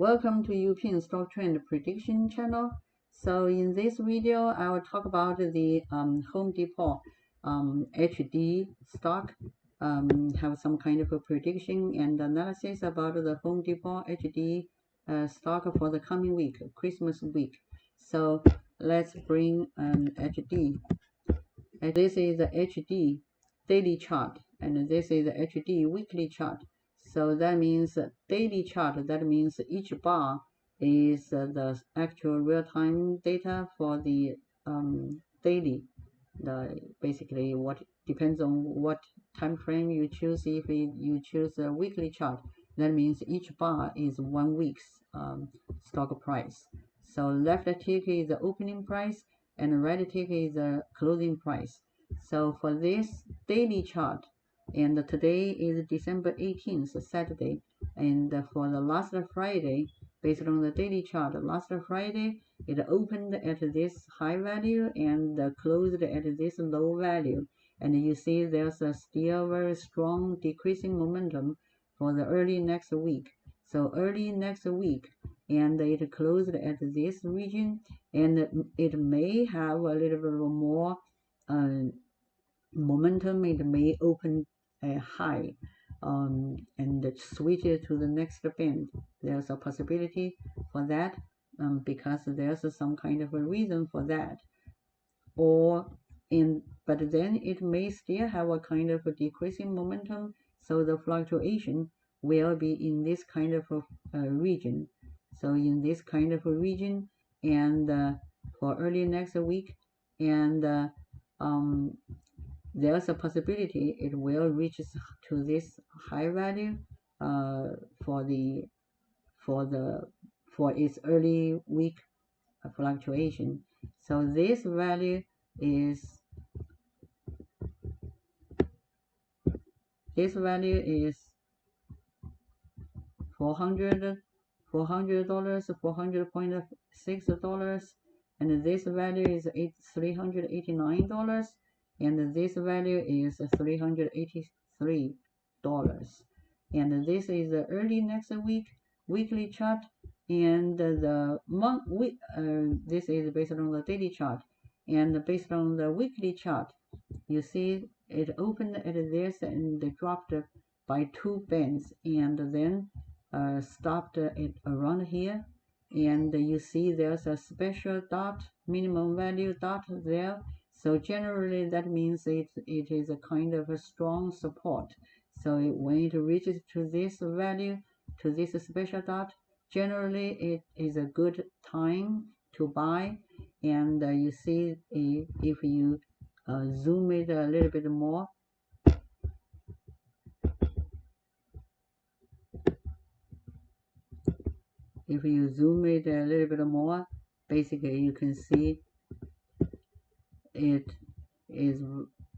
Welcome to Uping Stock Trend Prediction channel. So in this video, I will talk about the Home Depot HD stock, have some kind of a prediction and analysis about the Home Depot HD stock for the coming week, Christmas week. So let's bring HD. This is the HD daily chart, and this is the HD weekly chart. So that means daily chart, that means each bar is the actual real-time data for the daily. Basically what depends on what time frame you choose. If you choose a weekly chart, that means each bar is 1 week's stock price. So left tick is the opening price and right tick is the closing price. So for this daily chart, and today is December 18th, Saturday, and for the last Friday, based on the daily chart, last Friday it opened at this high value and closed at this low value, and you see there's a still very strong decreasing momentum for the early next week. So early next week, and it closed at this region, and it may have a little bit more momentum. It may open a high and switch it to the next band. There's a possibility for that because there's some kind of a reason for that. But then it may still have a kind of a decreasing momentum, so the fluctuation will be in this kind of a region. So in this kind of a region, and for early next week, and there's a possibility it will reach to this high value for its early week fluctuation. So this value is $400, $400.6, and this value is $389, and this value is $383, and this is the early next week weekly chart, and this is based on the daily chart, and based on the weekly chart, you see it opened at this and dropped by 2 bands, and then stopped it around here, and you see there's a special dot, minimum value dot there. So generally that means it is a kind of a strong support. So when it reaches to this value, to this special dot, generally it is a good time to buy. And you see if you zoom it a little bit more, basically you can see it is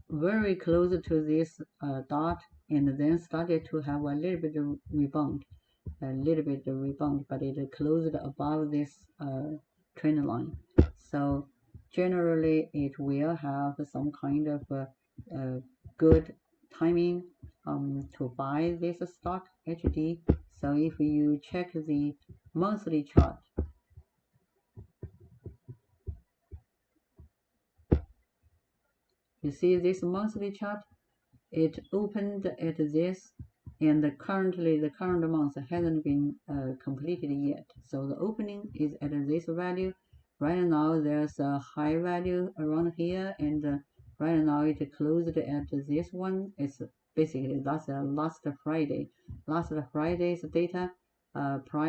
very close to this dot, and then started to have a little bit of rebound, but it closed above this trend line. So generally it will have some kind of good timing to buy this stock HD. So if you check the monthly chart, you see this monthly chart, it opened at this, and currently the current month hasn't been completed yet. So the opening is at this value. Right now there's a high value around here, and right now it closed at this one. It's basically that's last Friday's data,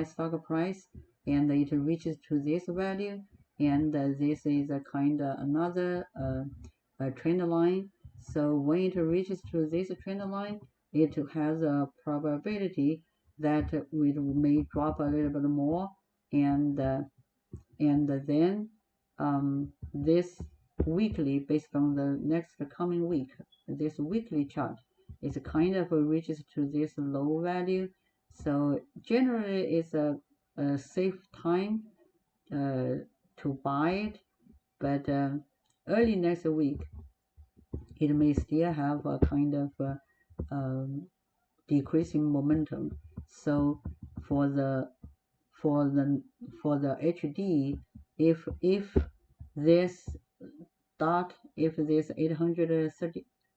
stock price, and it reaches to this value, and this is a kind of another trend line. So when it reaches to this trend line, it has a probability that it may drop a little bit more, and then this weekly, based on the next coming week, this weekly chart is kind of reaches to this low value. So generally it's a safe time to buy it, but early next week it may still have a kind of decreasing momentum. So for for the HD, if this if this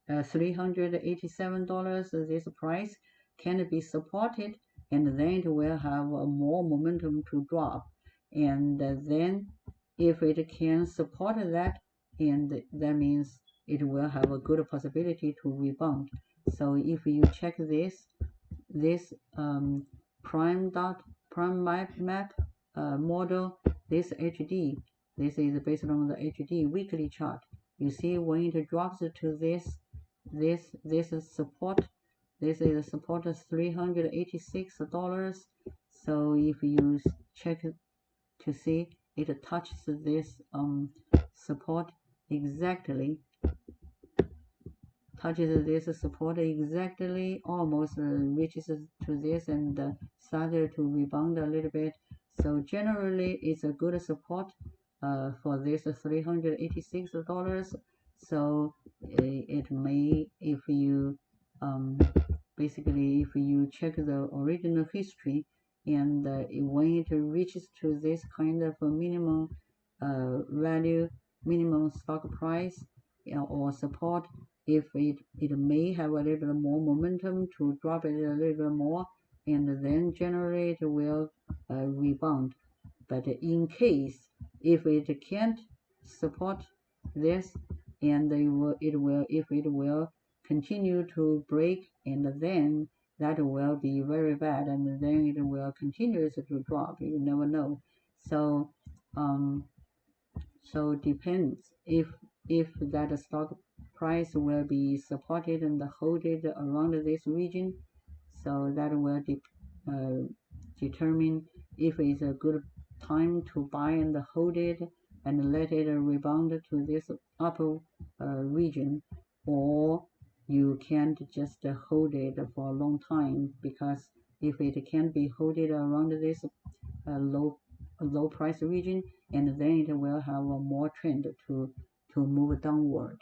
$387, this price can be supported, and then it will have more momentum to drop. And then if it can support that, and that means it will have a good possibility to rebound. So if you check this prime map model, this HD, this is based on the HD weekly chart. You see when it drops to this support, this is support $386. So if you check to see, it touches this support exactly, almost reaches to this and started to rebound a little bit. So generally it's a good support for this $386. So it may, if you basically if you check the original history, and when it reaches to this kind of minimum value, minimum stock price or support, if it may have a little bit more momentum to drop it a little bit more, and then generally it will rebound. But in case if it can't support this, and if it will continue to break, and then that will be very bad, and then it will continue to drop. You never know. So so depends if that stock price will be supported and hold it around this region. So that will determine if it's a good time to buy and hold it and let it rebound to this upper region, or you can't just hold it for a long time, because if it can be held around this low price region, and then it will have a more trend to move downward.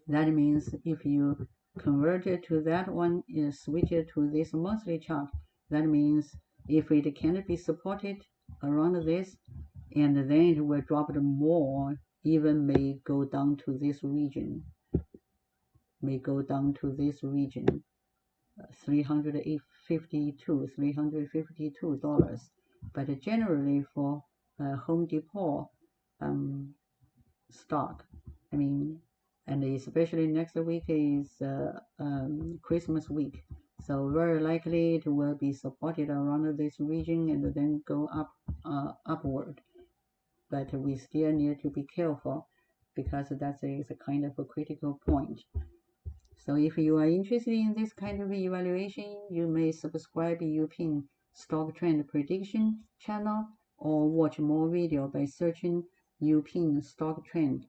That means if you convert it to that one and switch it to this monthly chart, that means if it can be supported around this, and then it will drop more, even may go down to this region, $352. But generally for Home Depot stock, I mean, and especially next week is Christmas week, so very likely it will be supported around this region and then go upward. But we still need to be careful, because that is a kind of a critical point. So if you are interested in this kind of evaluation, you may subscribe Uping Stock Trend Prediction channel, or watch more video by searching Uping Stock Trend.